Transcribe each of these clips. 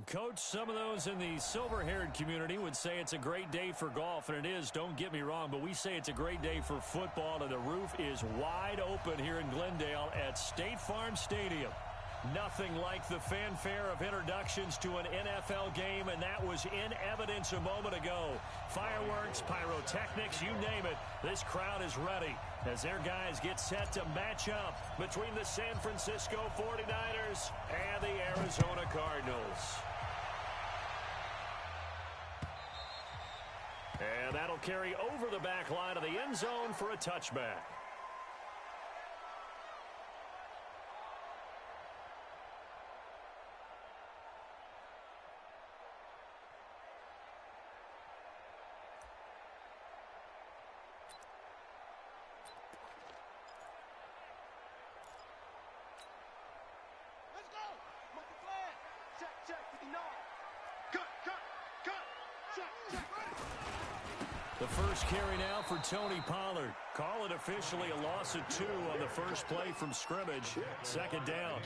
Coach, some of those in the silver-haired community would say it's a great day for golf, and it is, don't get me wrong, but we say it's a great day for football, and the roof is wide open here in Glendale at State Farm Stadium. Nothing like the fanfare of introductions to an NFL game, and that was in evidence a moment ago. Fireworks, pyrotechnics, you name it, this crowd is ready as their guys get set to match up between the San Francisco 49ers and the Arizona Cardinals. And that'll carry over the back line of the end zone for a touchback. The first carry now for Tony Pollard. Call it officially a loss of 2 on the first play from scrimmage. Second down.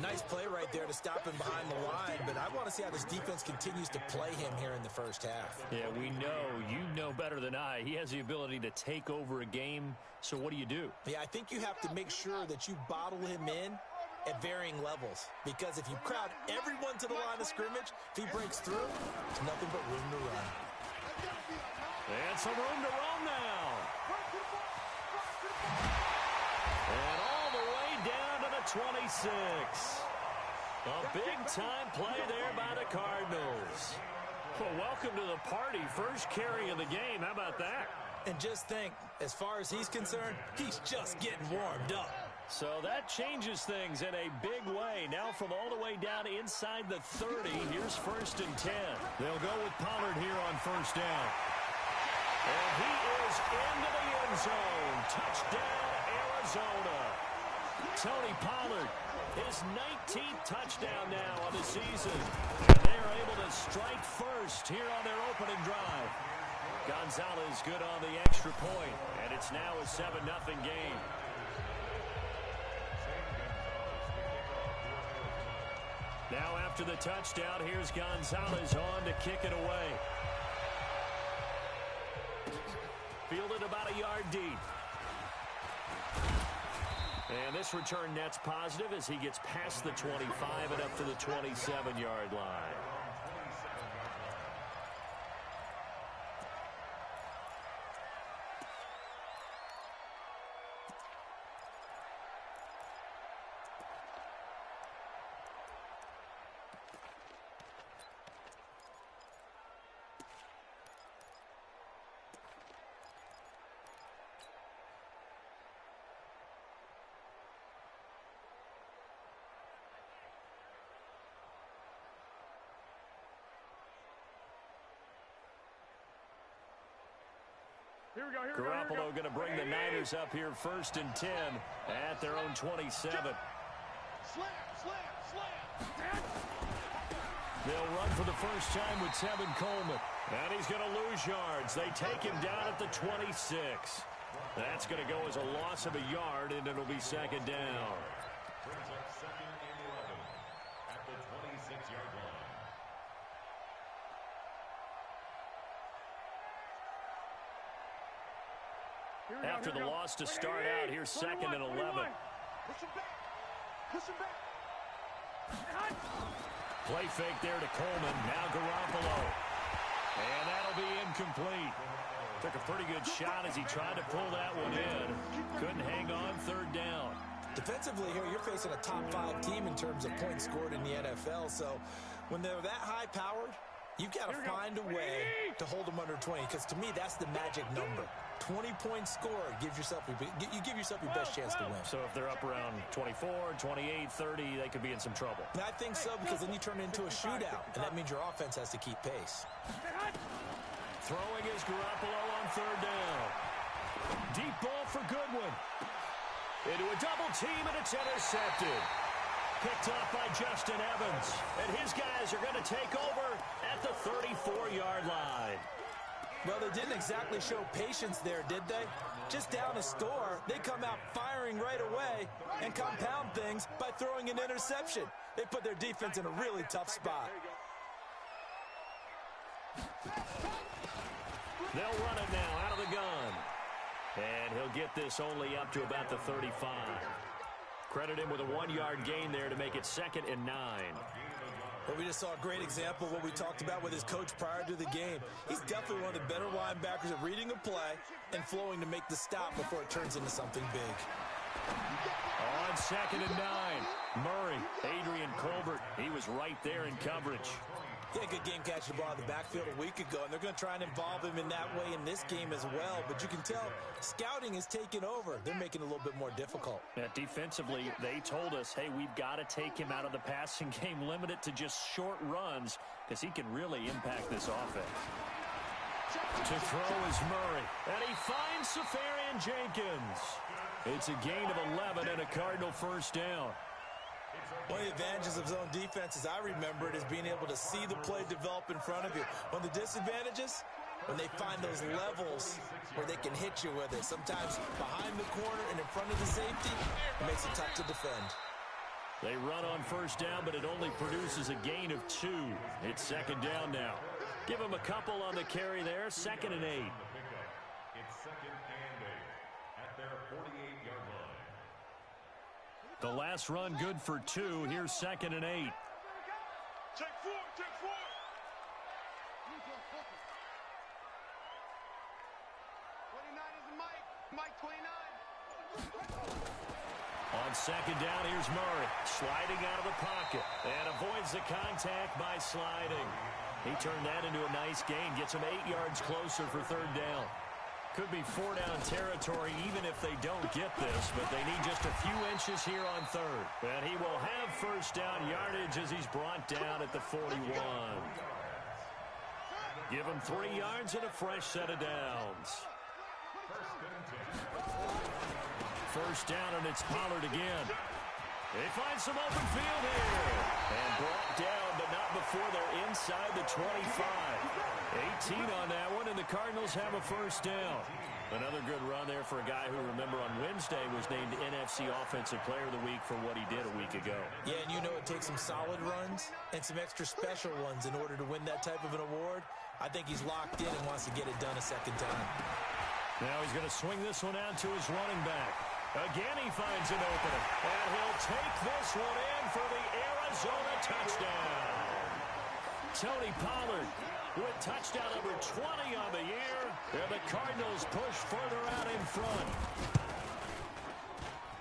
Nice play right there to stop him behind the line, but I want to see how this defense continues to play him here in the first half. Yeah, we know. You know better than I. He has the ability to take over a game, so what do you do? Yeah, I think you have to make sure that you bottle him in at varying levels, because if you crowd everyone to the line of scrimmage, if he breaks through, there's nothing but room to run. And some room to roam now. And all the way down to the 26. A big-time play there by the Cardinals. Well, welcome to the party. First carry of the game. How about that? And just think, as far as he's concerned, he's just getting warmed up. So that changes things in a big way. Now from all the way down inside the 30, here's 1st and 10. They'll go with Pollard here on first down. And he is into the end zone. Touchdown, Arizona. Tony Pollard, his 19th touchdown now on the season. And they're able to strike first here on their opening drive. Gonzalez good on the extra point, and it's now a 7-0 game. Now after the touchdown, here's Gonzalez on to kick it away. Fielded about a yard deep. And this return net's positive as he gets past the 25 and up to the 27-yard line. Garoppolo going to bring the Niners up here 1st and 10 at their own 27. They'll run for the first time with Tevin Coleman. And he's going to lose yards. They take him down at the 26. That's going to go as a loss of a yard, and it'll be 2nd down. After the loss to start out, here's 2nd and 11. Play fake there to Coleman. Now Garoppolo. And that'll be incomplete. Took a pretty good shot as he tried to pull that one in. Couldn't hang on. 3rd down. Defensively here, you're facing a top-5 team in terms of points scored in the NFL. So when they're that high-powered, you've got to find a way to hold them under 20, because to me, that's the magic number. 20 points scored gives yourself you give yourself your best chance to win. So if they're up around 24, 28, 30, they could be in some trouble. I think so, because then you turn it into a shootout, and that means your offense has to keep pace. Throwing is Garoppolo on 3rd down. Deep ball for Goodwin. Into a double team, and it's intercepted. Picked off by Justin Evans. And his guys are going to take over at the 34-yard line. Well, they didn't exactly show patience there, did they? Just down a score, they come out firing right away and compound things by throwing an interception. They put their defense in a really tough spot. They'll run it now out of the gun. And he'll get this only up to about the 35. Credit him with a 1-yard gain there to make it 2nd and 9. Well, we just saw a great example of what we talked about with his coach prior to the game. He's definitely one of the better linebackers at reading a play and flowing to make the stop before it turns into something big. On 2nd and 9, Murray, Adrian Colbert, he was right there in coverage. Yeah, good game catching the ball in the backfield a week ago, and they're going to try and involve him in that way in this game as well. But you can tell scouting is taking over. They're making it a little bit more difficult. Yeah, defensively, they told us, hey, we've got to take him out of the passing game, limit it to just short runs, because he can really impact this offense. To throw is Murray, and he finds Safarian Jenkins. It's a gain of 11 and a Cardinal first down. One of the advantages of zone defense, as I remember it, is being able to see the play develop in front of you. One of the disadvantages, when they find those levels where they can hit you with it. Sometimes behind the corner and in front of the safety, it makes it tough to defend. They run on first down, but it only produces a gain of 2. It's 2nd down now. Give them a couple on the carry there, 2nd and 8. It's 2nd and 8 at their 48-yard line. The last run good for 2. Here's 2nd and 8. Check 4, check 4. Mike 29. On 2nd down, here's Murray, sliding out of the pocket, and avoids the contact by sliding. He turned that into a nice gain, gets him 8 yards closer for 3rd down. Could be 4-down territory even if they don't get this, but they need just a few inches here on 3rd. And he will have first down yardage as he's brought down at the 41. Give him 3 yards and a fresh set of downs. First down, and it's Pollard again. They find some open field here. And brought down, but not before they're inside the 25. 18 on that one, and the Cardinals have a first down. Another good run there for a guy who, remember, on Wednesday was named NFC Offensive Player of the Week for what he did a week ago. Yeah, and you know it takes some solid runs and some extra special ones in order to win that type of an award. I think he's locked in and wants to get it done a second time. Now he's going to swing this one out to his running back. Again, he finds an opening, and he'll take this one in for the Arizona touchdown. Tony Pollard with touchdown number 20 on the year, and the Cardinals push further out in front.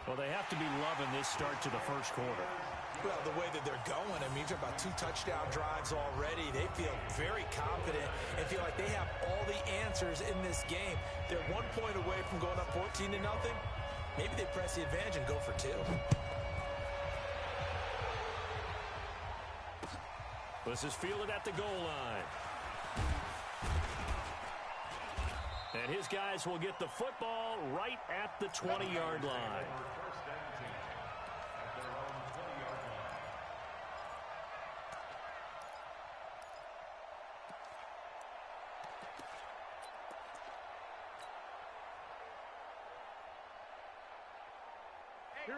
Well, they have to be loving this start to the first quarter. Well, the way that they're going, I mean, you're talking about 2 touchdown drives already. They feel very confident and feel like they have all the answers in this game. They're 1 point away from going up 14-0. Maybe they press the advantage and go for 2. This is fielded at the goal line. And his guys will get the football right at the 20-yard line.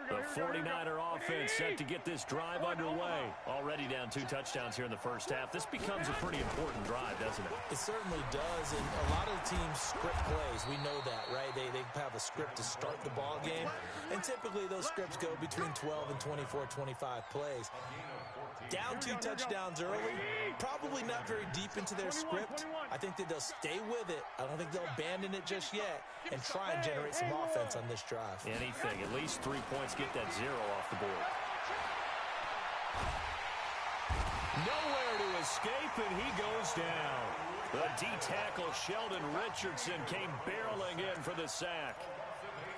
The 49er offense set to get this drive underway. Already down 2 touchdowns here in the first half. This becomes a pretty important drive, doesn't it? It certainly does, and a lot of the teams script plays. We know that, right? They have a script to start the ball game, and typically those scripts go between 12 and 24, 25 plays. Down 2 touchdowns early, probably not very deep into their script. I think that they'll stay with it. I don't think they'll abandon it just yet and try and generate some offense on this drive. Anything, at least 3 points, get that 0 off the board. Nowhere to escape, and he goes down. The D-tackle Sheldon Richardson came barreling in for the sack.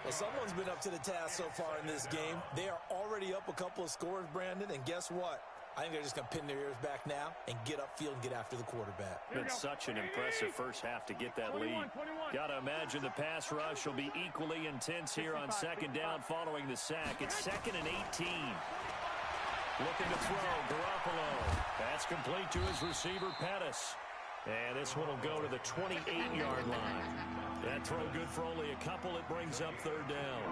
Well, someone's been up to the task so far in this game. They are already up a couple of scores, Brandon, and guess what? I think they're just going to pin their ears back now and get upfield and get after the quarterback. Been such an impressive first half to get that lead. Got to imagine the pass rush will be equally intense here on 2nd down following the sack. It's 2nd and 18. Looking to throw, Garoppolo. That's complete to his receiver, Pettis. And this one will go to the 28-yard line. That throw good for only a couple. It brings up 3rd down.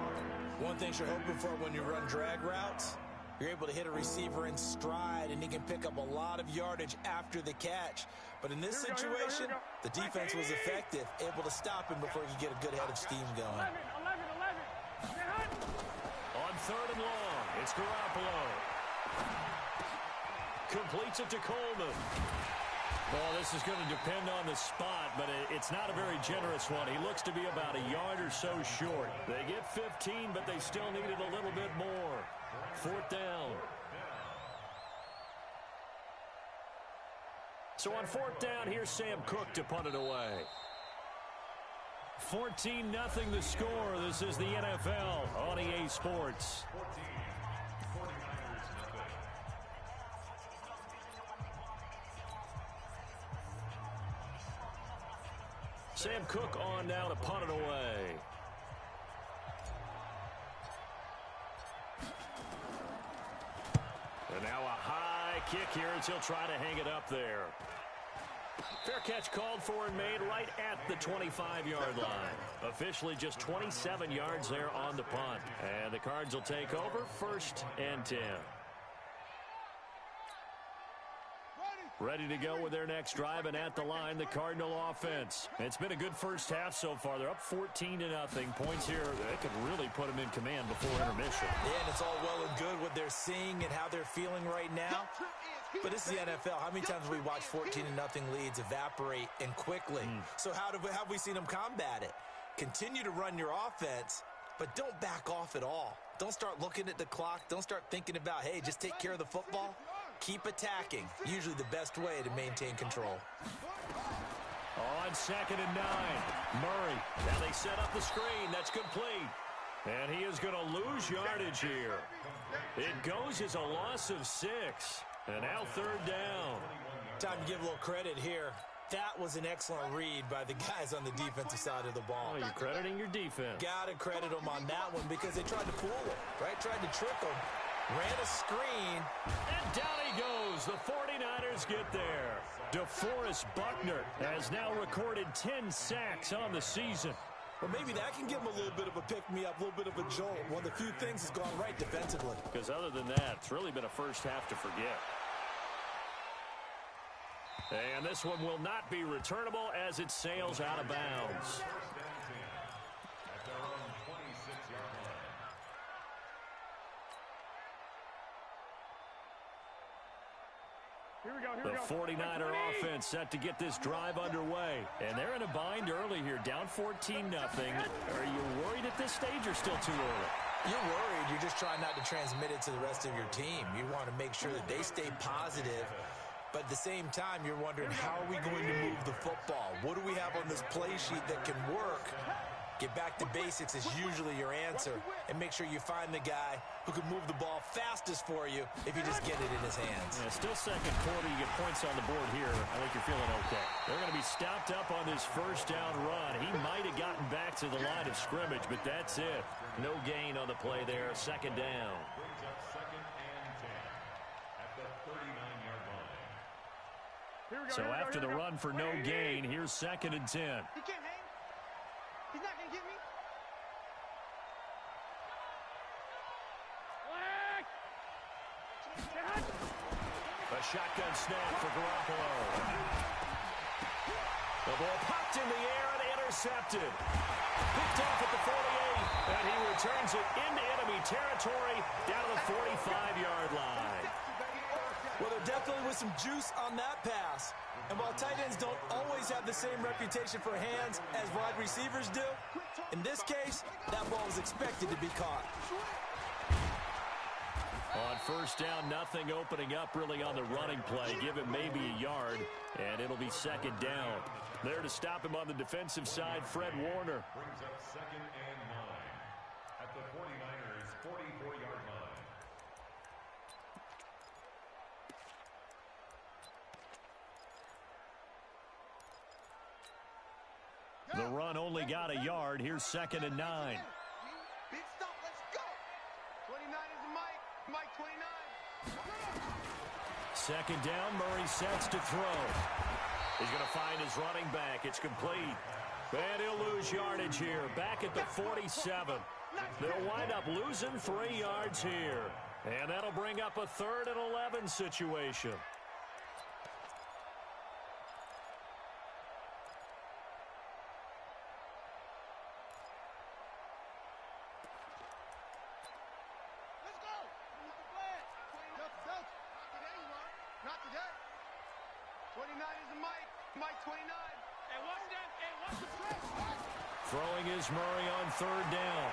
One thing you're hoping for when you run drag routes, You're able to hit a receiver in stride, and he can pick up a lot of yardage after the catch. But in this situation, the defense was effective, able to stop him before he could get a good head of steam going. 11. On 3rd and long, it's Garoppolo. Completes it to Coleman. Well, this is going to depend on the spot, but it's not a very generous one. He looks to be about a yard or so short. They get 15, but they still needed a little bit more. 4th down. So on 4th down, here's Sam Cook to punt it away. 14-0 the score. This is the NFL on EA Sports. Sam Cook on now to punt it away. And now a high kick here as he'll try to hang it up there. Fair catch called for and made right at the 25-yard line. Officially just 27 yards there on the punt. And the Cards will take over 1st and 10. Ready to go with their next drive, and at the line, the Cardinal offense. It's been a good first half so far. They're up 14-0. Points here, they could really put them in command before intermission. Yeah, and it's all well and good what they're seeing and how they're feeling right now. But this is the NFL. How many times have we watched 14-0 leads evaporate and quickly? So how have we seen them combat it? Continue to run your offense, but don't back off at all. Don't start looking at the clock. Don't start thinking about, hey, just take care of the football. Keep attacking. Usually the best way to maintain control. On 2nd and 9, Murray. Now they set up the screen. That's complete. And he is going to lose yardage here. It goes as a loss of 6. And now 3rd down. Time to give a little credit here. That was an excellent read by the guys on the defensive side of the ball. Oh, you're crediting your defense. Got to credit them on that one because they tried to fool him, right? Tried to trick him. Ran a screen. And down he goes. The 49ers get there. DeForest Buckner has now recorded 10 sacks on the season. Well, maybe that can give him a little bit of a pick-me-up, a little bit of a jolt. One of the few things has gone right defensively. Because other than that, it's really been a first half to forget. And this one will not be returnable as it sails out of bounds. The 49er offense set to get this drive underway. And they're in a bind early here, down 14-0. Are you worried at this stage or still too early? You're worried. You're just trying not to transmit it to the rest of your team. You want to make sure that they stay positive. But at the same time, you're wondering, how are we going to move the football? What do we have on this play sheet that can work? Get back to basics is usually your answer. And make sure you find the guy who can move the ball fastest for you if you just get it in his hands. Yeah, still second quarter. You get points on the board here. I think you're feeling okay. They're going to be stopped up on this first down run. He might have gotten back to the line of scrimmage, but that's it. No gain on the play there. 2nd down. Brings up 2nd and 10 at the 39-yard line. So after the run for no gain, here's 2nd and 10. He can't hang. He's not going to get me. A shotgun snap for Garoppolo. The ball popped in the air and intercepted. Picked off at the 48, and he returns it into enemy territory down to the 45-yard line. Well, there definitely was some juice on that pass. And while tight ends don't always have the same reputation for hands as wide receivers do, in this case, that ball was expected to be caught. On first down, nothing opening up really on the running play. Give him maybe a yard, and it'll be 2nd down. There to stop him on the defensive side, Fred Warner. Brings up 2nd and 9 at the 49ers' 44-yard line. The run only got a yard. Here's 2nd and 9. Big stop. Let's go. 29 is Mike. Mike 29. 2nd down, Murray sets to throw. He's going to find his running back. It's complete. And he'll lose yardage here. Back at the 47. They'll wind up losing 3 yards here. And that'll bring up a 3rd and 11 situation. Let's go. Not today, Mark. Not today. 29 is the Mike. Mike 29. And watch that. And watch the press. Throwing is Murray on 3rd down.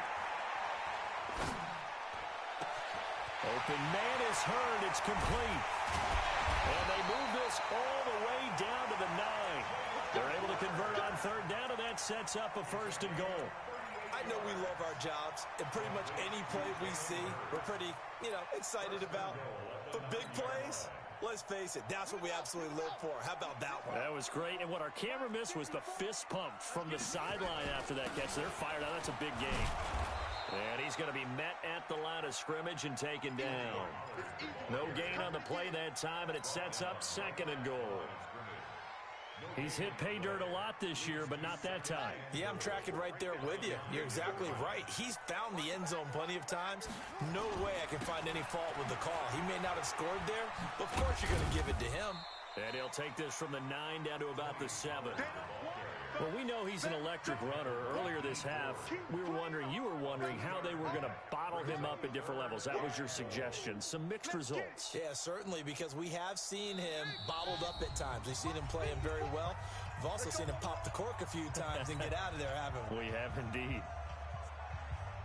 Open man is heard. It's complete. And they move this all the way down to the 9. They're able to convert on 3rd down, and that sets up a 1st and goal. I know we love our jobs, and pretty much any play we see, we're pretty, excited about. But big plays, let's face it, that's what we absolutely live for. How about that one? That was great, and what our camera missed was the fist pump from the sideline after that catch. They're fired out. That's a big game. And he's going to be met at the line of scrimmage and taken down. No gain on the play that time, and it sets up 2nd and goal. He's hit pay dirt a lot this year, but not that time. Yeah, I'm tracking right there with you. You're exactly right. He's found the end zone plenty of times. No way I can find any fault with the call. He may not have scored there, but of course you're going to give it to him. And he'll take this from the 9 down to about the 7. Well, we know he's an electric runner. Earlier this half, you were wondering how they were going to bottle him up at different levels. That was your suggestion. Some mixed results. Yeah, certainly, because we have seen him bottled up at times. We've seen him play him very well. We've also seen him pop the cork a few times and get out of there, haven't we? We have indeed.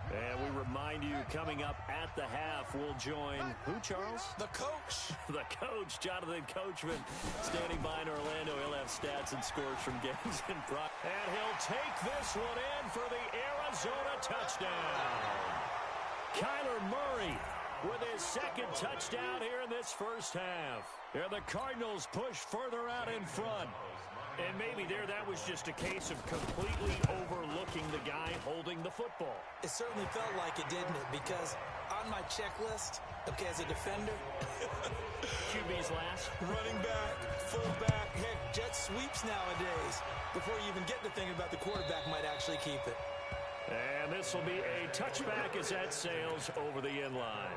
And we remind you, coming up at the half, we'll join who, Charles? The coach. The coach, Jonathan Coachman, standing by in Orlando. He'll have stats and scores from games in Brock. And he'll take this one in for the Arizona touchdown. Kyler Murray with his 2nd touchdown here in this first half. And the Cardinals push further out in front. And maybe that was just a case of completely overlooking the guy holding the football. It certainly felt like it, didn't it? Because on my checklist, okay, as a defender, QB's last. Running back, fullback, heck, jet sweeps nowadays. Before you even get to thinking about the quarterback might actually keep it. And this will be a touchback as that sails over the end line.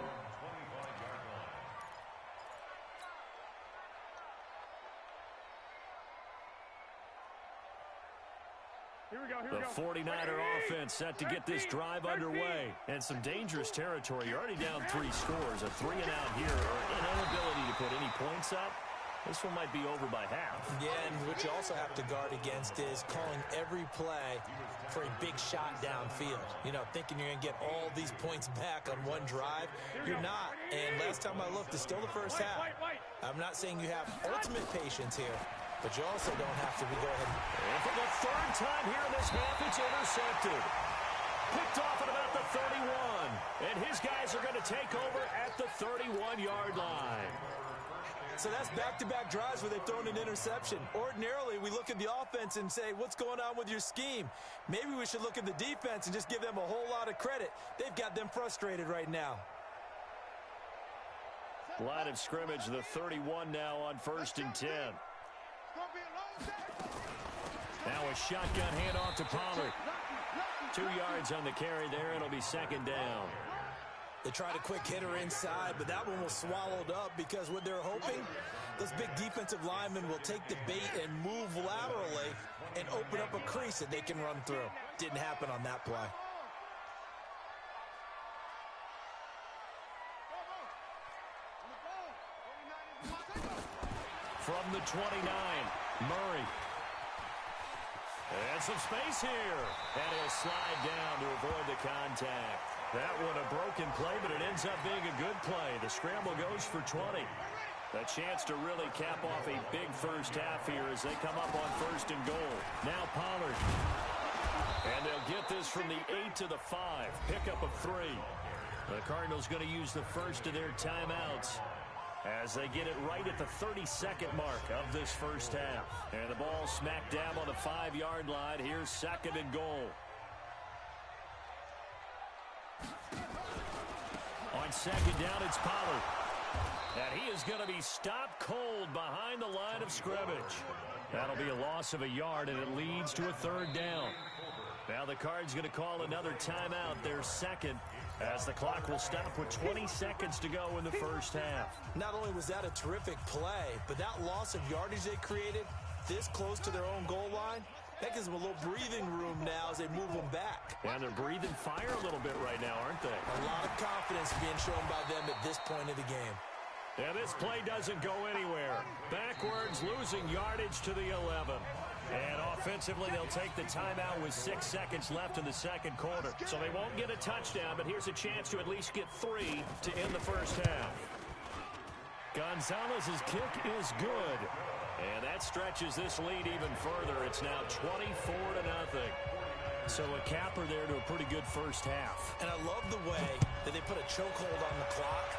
The 49er offense set to get this drive underway. And some dangerous territory. You're already down 3 scores. A 3 and out here, or an inability to put any points up. This one might be over by half. Yeah, and what you also have to guard against is calling every play for a big shot downfield. Thinking you're going to get all these points back on one drive. You're not. And last time I looked, it's still the first half. I'm not saying you have ultimate patience here, but you also don't have to go ahead. And for the 3rd time here in this half, it's intercepted. Picked off at about the 31. And his guys are going to take over at the 31-yard line. So that's back-to-back drives where they've thrown an interception. Ordinarily, we look at the offense and say, what's going on with your scheme? Maybe we should look at the defense and just give them a whole lot of credit. They've got them frustrated right now. Line of scrimmage, the 31 now on 1st and 10. Now a shotgun handoff to Pollard. 2 yards on the carry there. It'll be 2nd down. They tried a quick hitter inside, but that one was swallowed up because what they're hoping, those big defensive linemen will take the bait and move laterally and open up a crease that they can run through. Didn't happen on that play. From the 29, Murray. And some space here. And he'll slide down to avoid the contact. That one a broken play, but it ends up being a good play. The scramble goes for 20. A chance to really cap off a big first half here as they come up on 1st and goal. Now Pollard. And they'll get this from the 8 to the 5. Pickup of 3. The Cardinals going to use the first of their timeouts as they get it right at the 32nd mark of this first half. And the ball smack dab on the 5-yard line. Here's 2nd and goal. On 2nd down, it's Pollard. And he is going to be stopped cold behind the line of scrimmage. That'll be a loss of a yard, and it leads to a 3rd down. Now the Cards going to call another timeout, their 2nd. as the clock will stop with 20 seconds to go in the first half. Not only was that a terrific play, but that loss of yardage they created this close to their own goal line, that gives them a little breathing room now as they move them back. And they're breathing fire a little bit right now, aren't they? A lot of confidence being shown by them at this point of the game. And this play doesn't go anywhere. Backwards, losing yardage to the 11. And offensively, they'll take the timeout with 6 seconds left in the second quarter. So they won't get a touchdown, but here's a chance to at least get 3 to end the first half. Gonzalez's kick is good. And that stretches this lead even further. It's now 24-0. So a capper there to a pretty good first half. And I love the way that they put a chokehold on the clock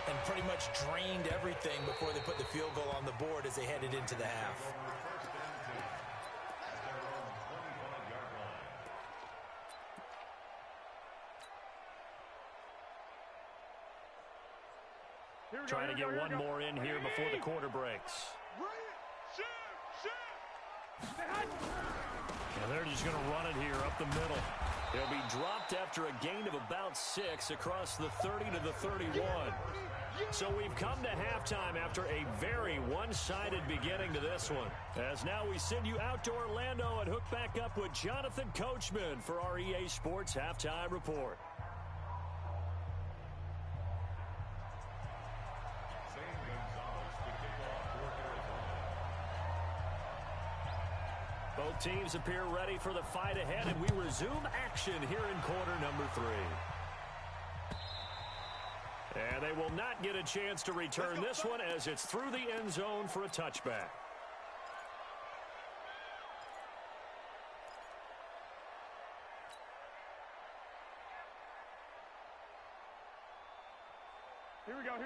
and pretty much drained everything before they put the field goal on the board as they headed into the half. Trying to get one more in here before the quarter breaks. And they're just going to run it here up the middle. They'll be dropped after a gain of about 6 across the 30 to the 31. So we've come to halftime after a very one-sided beginning to this one. As now we send you out to Orlando and hook back up with Jonathan Coachman for our EA Sports Halftime Report. Both teams appear ready for the fight ahead, and we resume action here in quarter number 3. And they will not get a chance to return this one as it's through the end zone for a touchback.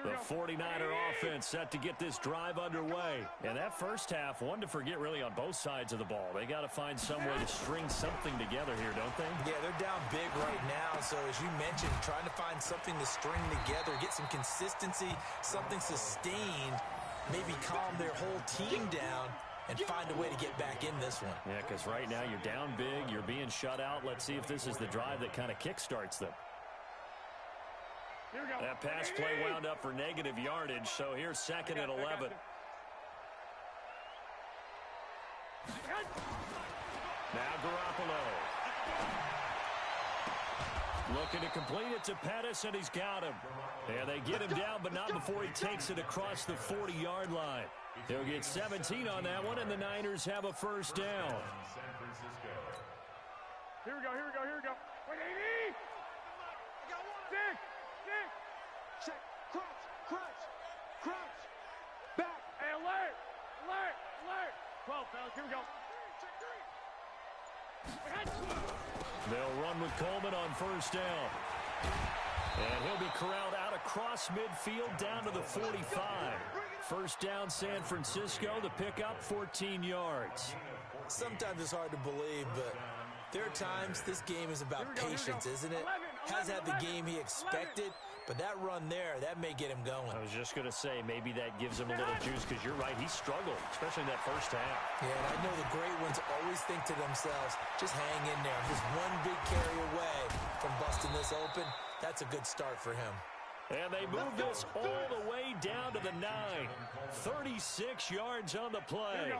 The 49er offense set to get this drive underway. And that first half, one to forget really on both sides of the ball. They got to find some way to string something together here, don't they? Yeah, they're down big right now. So as you mentioned, trying to find something to string together, get some consistency, something sustained, maybe calm their whole team down and find a way to get back in this one. Yeah, because right now you're down big, you're being shut out. Let's see if this is the drive that kind of kickstarts them. That pass play wound up for negative yardage, so here's 2nd and 11. Now Garoppolo. Looking to complete it to Pettis, and he's got him. Yeah, they get him down, but not before he takes it across the 40-yard line. They'll get 17 on that one, and the Niners have a first down. Here we go. Wait, 80! Dick! Check, crouch, back, hey, alert, 12, fellas, here we go. They'll run with Coleman on first down. And he'll be corralled out across midfield down to the 45. First down, San Francisco, the pickup, 14 yards. Sometimes it's hard to believe, but there are times this game is about patience, isn't it? Has had the game he expected, but that run there, that may get him going. I was just going to say, maybe that gives him a little juice, because you're right, he struggled, especially in that first half. Yeah, and I know the great ones always think to themselves, just hang in there. I'm just one big carry away from busting this open. That's a good start for him. And they move this all the way down to the 9. 36 yards on the play.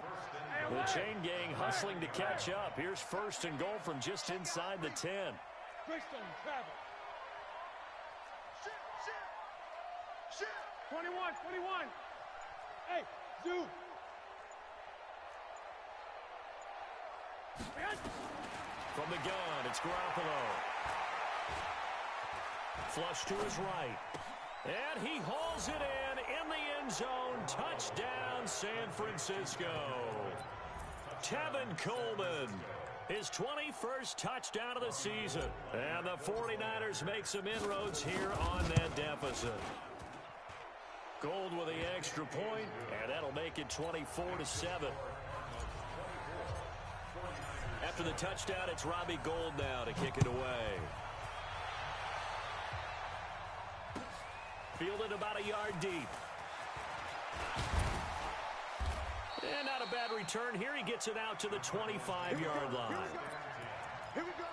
The chain gang hustling to catch up. Here's 1st and goal from just inside the 10. Greystone travel. Shit. 21. Hey, Zoo. From the gun, it's Garoppolo. Flush to his right. And he hauls it in the end zone. Touchdown, San Francisco. Tevin Coleman, his 21st touchdown of the season. And the 49ers make some inroads here on that deficit. Gold with the extra point, and that'll make it 24-7. After the touchdown, it's Robbie Gould now to kick it away. Fielded about a yard deep. And not a bad return here. He gets it out to the 25-yard line. Here we go.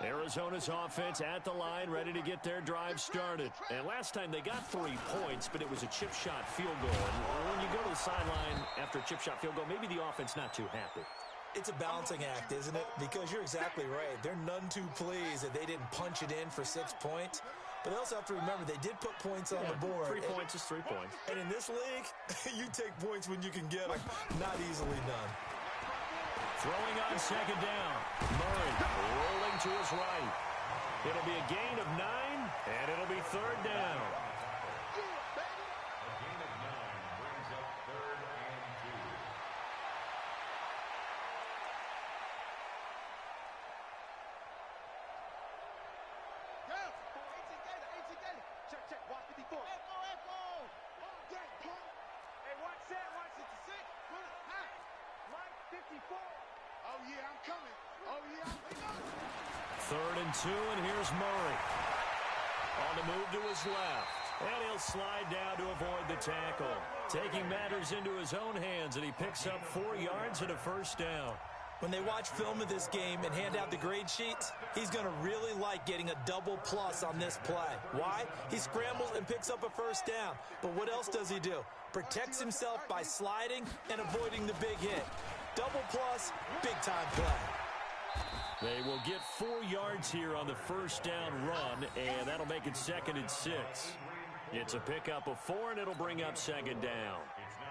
Arizona's offense at the line, ready to get their drive started. And last time they got 3 points, but it was a chip shot field goal. And when you go to the sideline after a chip shot field goal, maybe the offense not too happy. It's a balancing act, isn't it? Because you're exactly right. They're none too pleased that they didn't punch it in for 6 points. But they also have to remember they did put points on the board. 3 points is 3 points. And in this league, you take points when you can get them. Not easily done. Throwing on second down. Murray rolling to his right. It'll be a gain of 9, and it'll be third down. A gain of 9 brings up 3rd and 2. Check, check, watch 54. Echo. Hey, watch that, watch it. 6. Line 54. Oh, yeah, I'm coming. Oh, yeah, I'm coming. 3rd and 2, and here's Murray. On the move to his left. And he'll slide down to avoid the tackle. Taking matters into his own hands, and he picks up 4 yards and a first down. When they watch film of this game and hand out the grade sheets, he's going to really like getting a double plus on this play. Why? He scrambles and picks up a first down. But what else does he do? Protects himself by sliding and avoiding the big hit. Double plus, big-time play. They will get 4 yards here on the first down run, and that'll make it 2nd and 6. It's a pickup of 4, and it'll bring up 2nd down.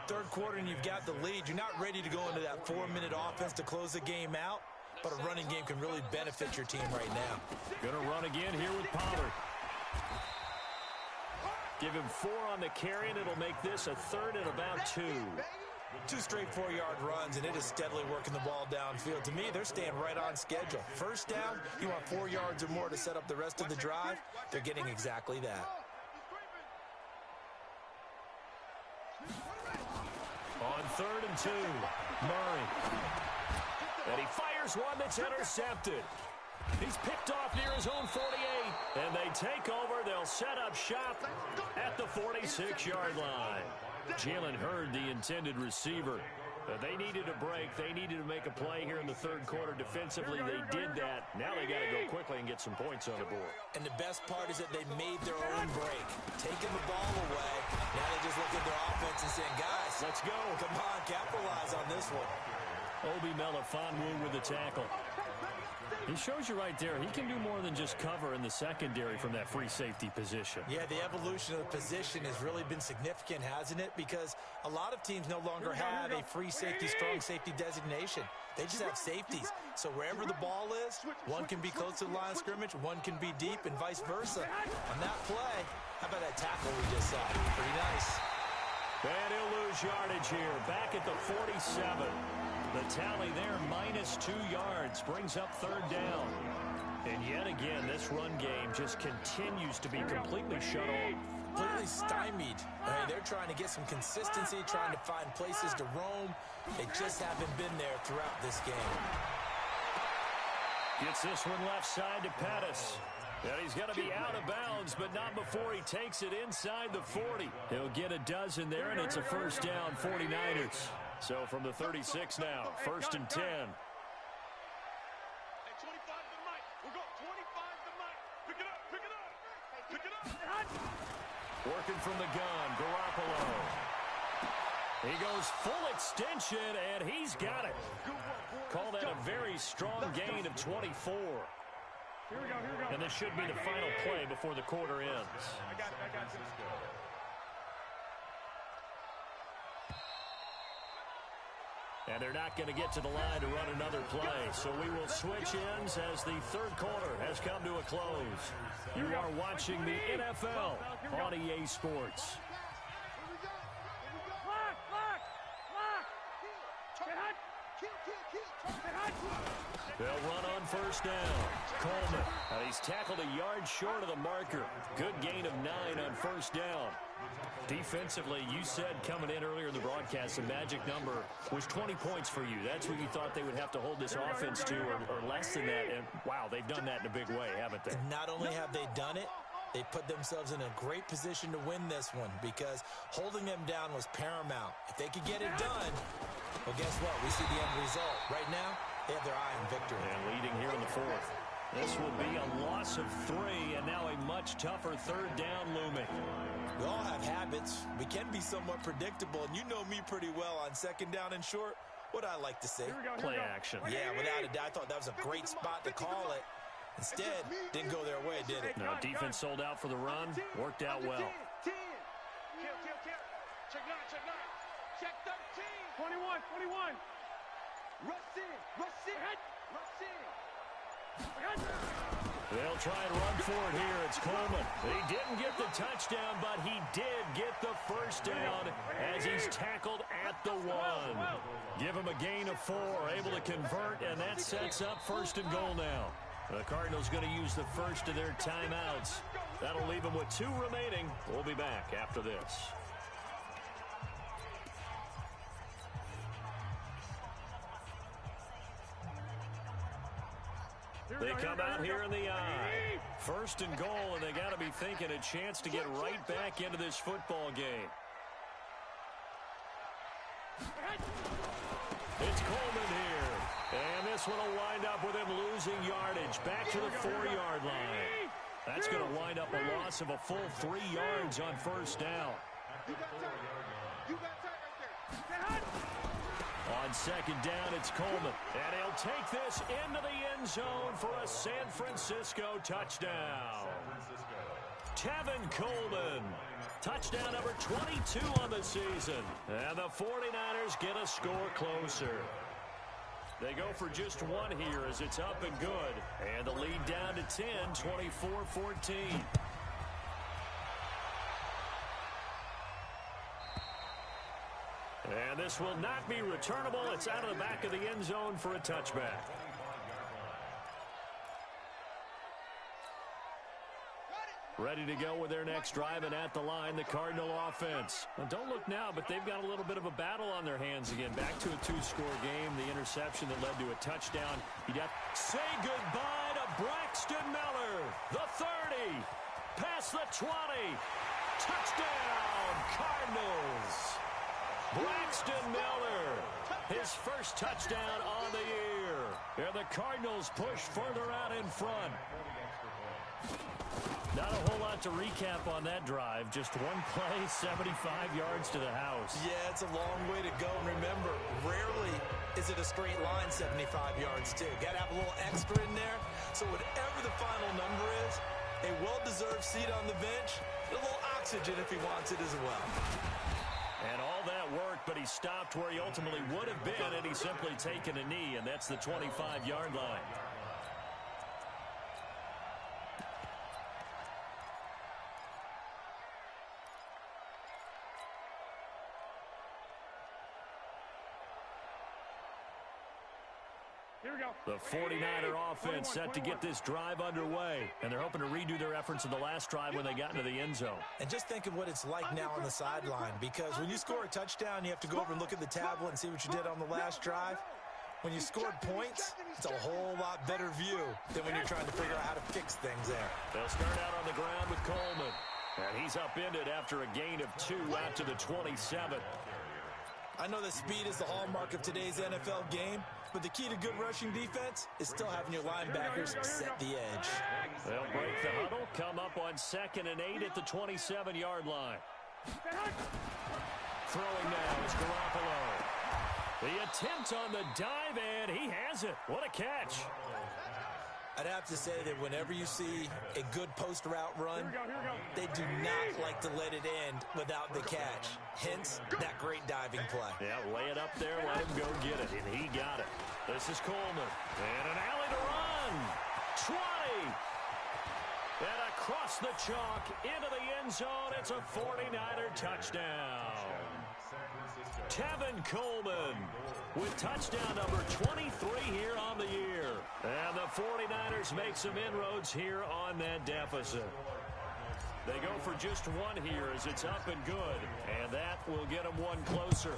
3rd quarter, and you've got the lead. You're not ready to go into that 4-minute offense to close the game out, but a running game can really benefit your team right now. Gonna run again here with Pollard. Give him 4 on the carry, and it'll make this a 3rd and about 2. 2 straight 4-yard runs, and it is steadily working the ball downfield. To me, they're staying right on schedule. First down, you want 4 yards or more to set up the rest of the drive. They're getting exactly that. On 3rd and 2, Murray. And he fires one that's intercepted. He's picked off near his own 48. And they take over. They'll set up shop at the 46-yard line. Jalen Hurd, the intended receiver. They needed a break. They needed to make a play here in the 3rd quarter. Defensively, they did that. Now they got to go quickly and get some points on the board. And the best part is that they made their own break. Taking the ball away. Now they just look at their offense and saying, guys, let's go. Come on, capitalize on this one. Obi Melifonwu with the tackle. He shows you right there, he can do more than just cover in the secondary from that free safety position. Yeah, the evolution of the position has really been significant, hasn't it? Because a lot of teams no longer have a free safety, strong safety designation. They just have safeties. So wherever the ball is, one can be close to the line of scrimmage, one can be deep, and vice versa. On that play, how about that tackle we just saw? Pretty nice. And he'll lose yardage here, back at the 47. The tally there, -2 yards, brings up 3rd down. And yet again, this run game just continues to be completely shut off. Completely stymied. I mean, they're trying to get some consistency, trying to find places to roam. They just haven't been there throughout this game. Gets this one left side to Pettis. And he's going to be out of bounds, but not before he takes it inside the 40. He'll get a dozen there, and it's a first down, 49ers. So from the 36 now, 1st and 10. Hey, 25 to the mic. We're going 25 to the mic. Pick it up, pick it up. Pick it up. Working from the gun, Garoppolo. He goes full extension, and he's got it. Call that a very strong gain of 24. Here we go. And this should be the final play before the quarter ends. I got it. And they're not going to get to the line to run another play. So we will switch ends as the 3rd quarter has come to a close. You are watching the NFL on EA Sports. They'll run on first down. Coleman. He's tackled a yard short of the marker. Good gain of 9 on first down. Defensively, you said coming in earlier in the broadcast, the magic number was 20 points for you. That's what you thought they would have to hold this offense to, or less than that. And, wow, they've done that in a big way, haven't they? And not only have they done it, they put themselves in a great position to win this one because holding them down was paramount. If they could get it done, well, guess what? We see the end result. Right now, they have their eye on victory. And leading here in the 4th. This will be a loss of 3, and now a much tougher third down looming. We all have habits. We can be somewhat predictable, and you know me pretty well on second down and short. What I like to say. Play action. Yeah, without a doubt. I thought that was a great spot to call it. Instead, didn't go their way, did it? No, defense sold out for the run. Worked out well. 10. Check 9. Check 13. 21. Rush in. They'll try and run for it here. It's Coleman. He didn't get the touchdown, but he did get the first down as he's tackled at the 1. Give him a gain of 4, able to convert, and that sets up 1st and goal now. The Cardinals going to use the first of their timeouts. That'll leave them with 2 remaining. We'll be back after this. They come out here in the eye. 1st and goal, and they got to be thinking a chance to get right back into this football game. It's Coleman here. And this one will wind up with him losing yardage back to the 4-yard line. That's going to wind up a loss of a full 3 yards on 1st down. On 2nd down, it's Coleman. And he'll take this into the end zone for a San Francisco touchdown. Tevin Coleman. Touchdown number 22 on the season. And the 49ers get a score closer. They go for just 1 here as it's up and good. And the lead down to 10, 24-14. And this will not be returnable. It's out of the back of the end zone for a touchback. Ready to go with their next drive, and at the line, the Cardinal offense. Well, don't look now, but they've got a little bit of a battle on their hands again. Back to a 2-score game. The interception that led to a touchdown. Say goodbye to Braxton Miller. The 30. Past the 20. Touchdown, Cardinals. Braxton Miller. His first touchdown on the year. And the Cardinals push further out in front. Not a whole lot to recap on that drive. Just 1 play, 75 yards to the house. Yeah, it's a long way to go. And remember, rarely is it a straight line 75 yards, too. Got to have a little extra in there. So whatever the final number is, a well-deserved seat on the bench, a little oxygen if he wants it as well. And all that worked, but he stopped where he ultimately would have been, and he's simply taken a knee, and that's the 25-yard line. Here we go. The 49er offense set to get this drive underway, and they're hoping to redo their efforts in the last drive when they got into the end zone. And just think of what it's like now on the sideline, because when you score a touchdown, you have to go over and look at the tablet and see what you did on the last drive. When you scored points, it's a whole lot better view than when you're trying to figure out how to fix things there. They'll start out on the ground with Coleman. And he's upended after a gain of 2 out to the 27. I know that speed is the hallmark of today's NFL game, but the key to good rushing defense is still having your linebackers set the edge. They'll break the huddle, come up on 2nd and 8 at the 27-yard line. Throwing now is Garoppolo. The attempt on the dive, and he has it. What a catch. I'd have to say that whenever you see a good post route run, they do not like to let it end without the catch. Hence, that great diving play. Yeah, lay it up there, let him go get it, and he got it. This is Coleman. And an alley to run. 20. And across the chalk into the end zone, it's a 49er touchdown. Tevin Coleman with touchdown number 23 here on the year. And the 49ers make some inroads here on that deficit. They go for just 1 here as it's up and good. And that will get them 1 closer.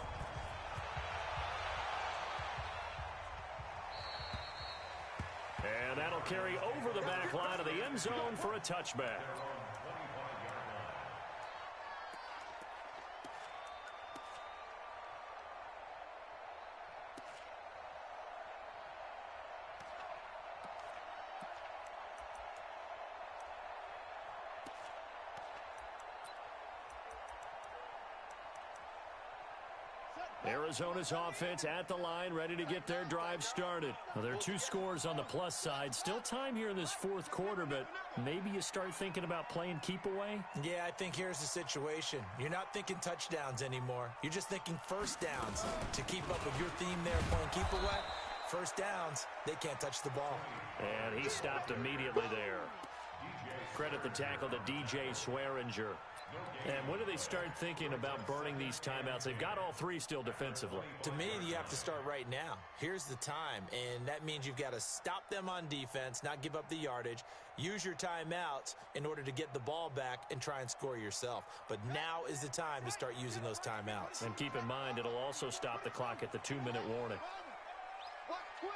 And that'll carry over the back line of the end zone for a touchback. Arizona's offense at the line, ready to get their drive started. Well, there are 2 scores on the plus side. Still time here in this 4th quarter, but maybe you start thinking about playing keep away? Yeah, I think here's the situation. You're not thinking touchdowns anymore. You're just thinking first downs. To keep up with your theme there, playing keep away, first downs, they can't touch the ball. And he stopped immediately there. Credit the tackle to DJ Swearinger. And when do they start thinking about burning these timeouts? They've got all 3 still defensively. To me, you have to start right now. Here's the time, and that means you've got to stop them on defense, not give up the yardage, use your timeouts in order to get the ball back and try and score yourself. But now is the time to start using those timeouts. And keep in mind, it'll also stop the clock at the 2-minute warning. Watch twins.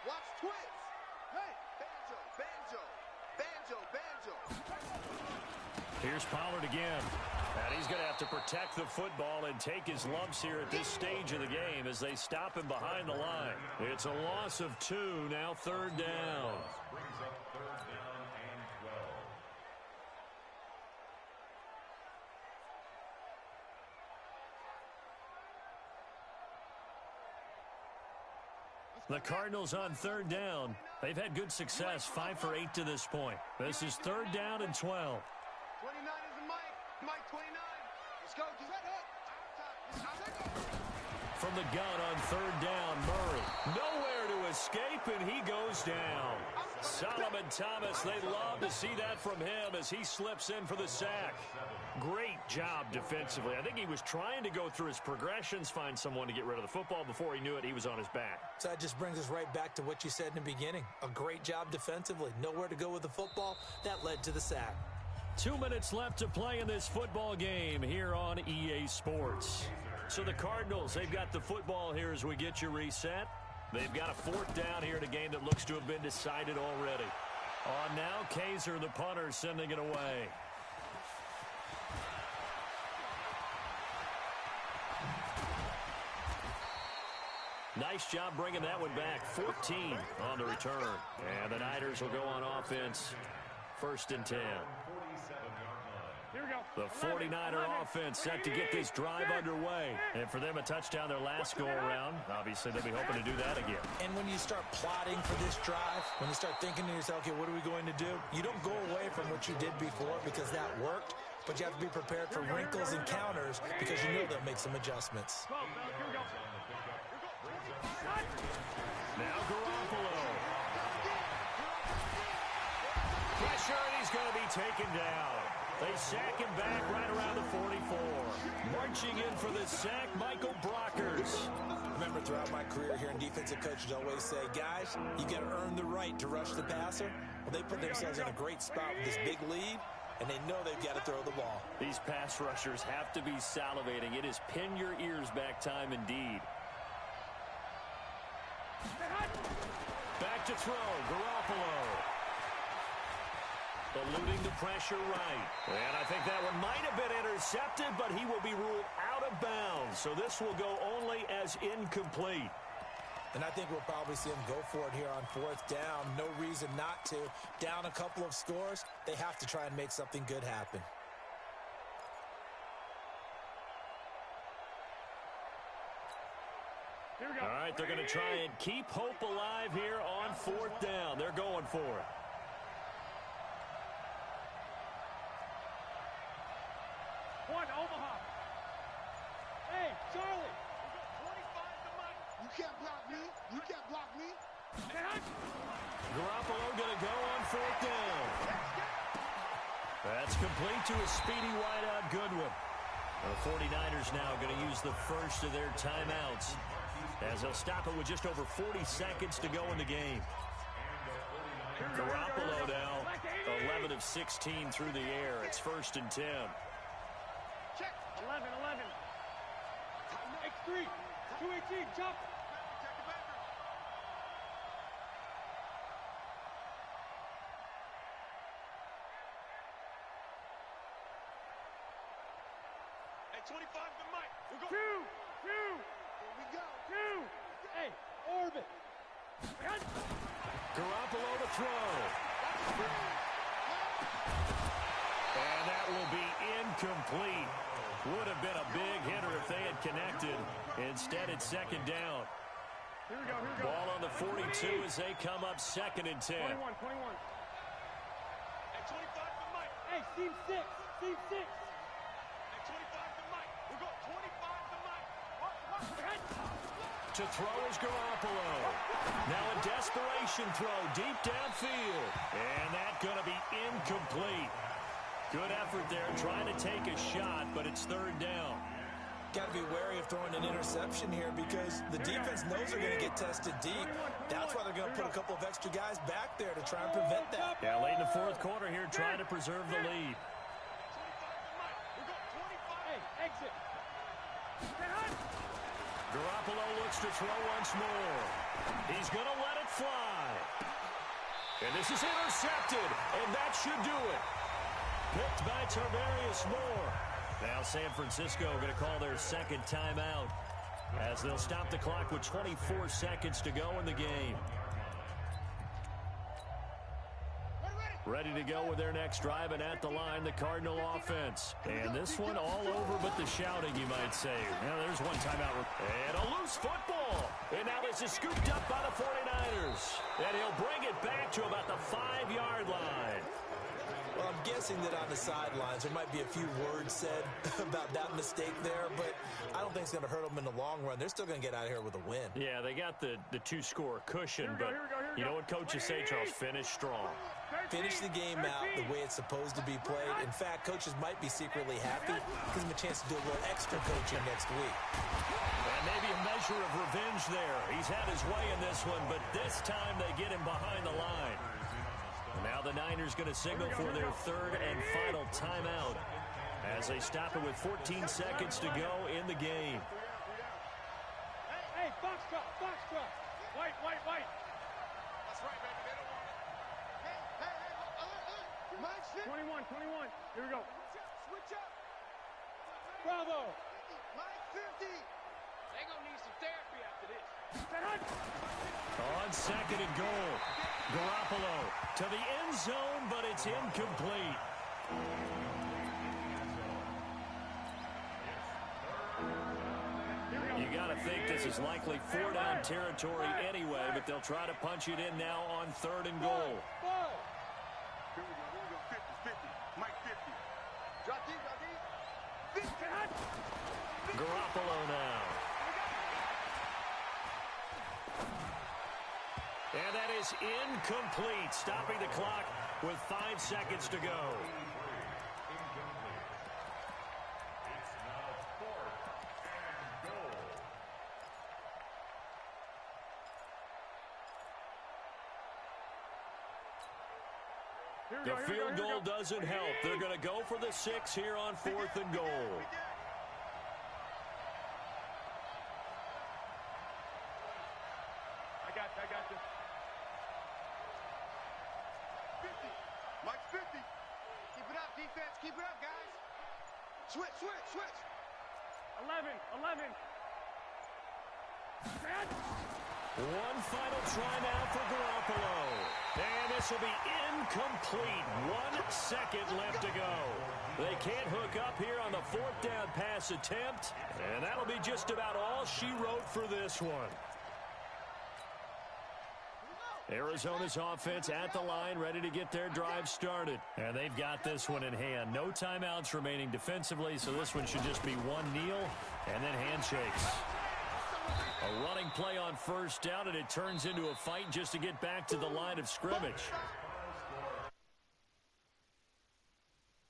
Watch twins. Hey, banjo, banjo, banjo, banjo. Here's Pollard again. And he's going to have to protect the football and take his lumps here at this stage of the game as they stop him behind the line. It's a loss of 2, now 3rd down. Brings up 3rd down and 12. The Cardinals on 3rd down. They've had good success, 5 for 8 to this point. This is 3rd down and 12. 29 is the Mike. Mike 29. Let's go. Set up. From the gun on 3rd down, Murray. Nowhere to escape, and he goes down. Solomon Thomas, they love to see that from him as he slips in for the sack. Great job defensively. I think he was trying to go through his progressions, find someone to get rid of the football. Before he knew it, he was on his back. So that just brings us right back to what you said in the beginning. A great job defensively. Nowhere to go with the football. That led to the sack. 2 minutes left to play in this football game here on EA Sports. So the Cardinals, they've got the football here as we get you reset. They've got a 4th down here in a game that looks to have been decided already. On now, Kaiser, the punter, sending it away. Nice job bringing that one back. 14 on the return. And the Niners will go on offense. 1st and 10. Here we go. The 49er offense set to get this drive underway. And for them, a touchdown their last go-around. Obviously, they'll be hoping to do that again. And when you start plotting for this drive, when you start thinking to yourself, okay, what are we going to do? You don't go away from what you did before because that worked, but you have to be prepared for wrinkles and counters because you know they'll make some adjustments. Here we go. Now Garoppolo. Pressure, and he's going to be taken down. They sack him back right around the 44. Marching in for the sack, Michael Brockers. Remember, throughout my career here in defensive coaches always say, guys, you got to earn the right to rush the passer. Well, they put themselves in a great spot with this big lead, and they know they've got to throw the ball. These pass rushers have to be salivating. It is pin your ears back time indeed. Back to throw, Garoppolo. Eluding the pressure right. And I think that one might have been intercepted, but he will be ruled out of bounds. So this will go only as incomplete. And I think we'll probably see him go for it here on 4th down. No reason not to. Down a couple of scores, they have to try and make something good happen. Here we go. All right, they're going to try and keep hope alive here on 4th down. They're going for it. One, Omaha. Hey, Charlie. 25 to Mike. You can't block me. You can't block me. Garoppolo going to go on 4th down. That's complete to a speedy wideout Goodwin. The 49ers now going to use the first of their timeouts as they'll stop it with just over 40 seconds to go in the game. Garoppolo now 11 of 16 through the air. It's 1st and 10. Check. 11. X3. 218. Jump. Check the backer. Hey, 25 to Mike. We go. Two. Here we go. Two. Hey, orbit. Garoppolo to throw. And that will be incomplete. Would have been a big hitter if they had connected. Instead, it's second down. Here we go. Ball on the 42 as they come up second and 10. 21. Hey, 25 to Mike. Hey, team 6. Hey, 25 to Mike. We go 25 to Mike. To throw is Garoppolo. Now a desperation throw deep downfield. And that's going to be incomplete. Good effort there trying to take a shot, but it's third down. Got to be wary of throwing an interception here because the defense knows they're going to get tested deep. That's why they're going to put a couple of extra guys back there to try and prevent that. Yeah, late in the fourth quarter here trying to preserve the lead. Hey, exit. Garoppolo looks to throw once more. He's going to let it fly. And this is intercepted, and that should do it. Picked by Tarvarius Moore. Now San Francisco going to call their second timeout as they'll stop the clock with 24 seconds to go in the game. Ready to go with their next drive, and at the line, the Cardinal offense. And this one all over but the shouting, you might say. Now there's one timeout. And a loose football. And now this is scooped up by the 49ers. And he'll bring it back to about the 5-yard line. Well, I'm guessing that on the sidelines there might be a few words said about that mistake there, but I don't think it's going to hurt them in the long run. They're still going to get out of here with a win. Yeah, they got the two-score cushion, but you know what coaches say, Charles? Finish strong. Finish the game out the way it's supposed to be played. In fact, coaches might be secretly happy. Gives them a chance to do a little extra coaching next week. And maybe a measure of revenge there. He's had his way in this one, but this time they get him behind the line. Now the Niners going to signal for their third and final timeout as they stop it with 14 seconds to go in the game. Hey, Foxtrot. White. That's right, baby. They don't want it. Hey, Mike, 21. Here we go. switch up. Bravo. Mike, 50. They gonna need some therapy after this. On second and goal, Garoppolo to the end zone, but it's incomplete. You got to think this is likely 4-down territory anyway, but they'll try to punch it in now on third and goal. Here we go, 50. Mike, 50. Drop deep. 50. Garoppolo now. And that is incomplete, stopping the clock with 5 seconds to go. It's now 4th and goal. The field goal doesn't help. They're going to go for the 6 here on 4th and goal. I got this. 50. Mike, 50. Keep it up, defense. Keep it up, guys. Switch. 11. One final try now for Garoppolo. And this will be incomplete. 1 second left to go. They can't hook up here on the 4th down pass attempt. And that'll be just about all she wrote for this one. Arizona's offense at the line, ready to get their drive started. And they've got this one in hand. No timeouts remaining defensively, so this one should just be one kneel and then handshakes. A running play on first down, and it turns into a fight just to get back to the line of scrimmage.